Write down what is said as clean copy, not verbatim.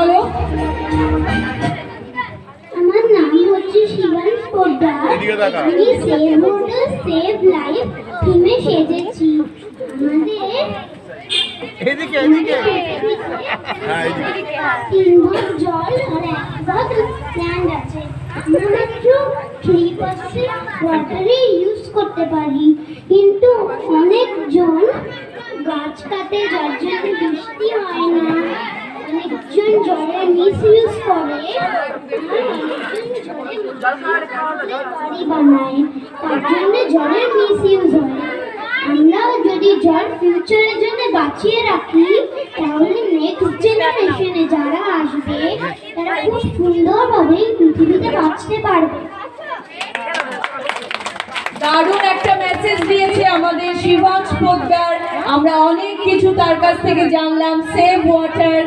বলো। আমার নাম হচ্ছে শিবাংশ পোদ্দার। আমি সেভ ওয়াটার সেভ লাইফ থিমে সেজেছি। তিন ভাগ জল আর এক ভাগ ল্যান্ড আছে। আমরা মাত্র 3% ওয়াটারই ইউজ করতে পারি, কিন্তু অনেকজন গাছ কাটে, যার জন্য বৃষ্টি হয় না। অনেকজন জলের মিস ইউজ করে, আর অনেকজন বাড়ি বানায়, তার জন্য জলের মিস ইউজ হয়। আমরা যদি জল ফিউচারের জন্য বাঁচিয়ে রাখি, তাহলে নেক্সট জেনারেশনে যারা আসবে তারা খুব সুন্দরভাবে পৃথিবীতে বাঁচতে পারবে। দারুণ একটা মেসেজ দিয়েছে আমাদের শিবাংশ পোদ্দার। আমরা অনেক কিছু তার কাছ থেকে জানলাম। Save water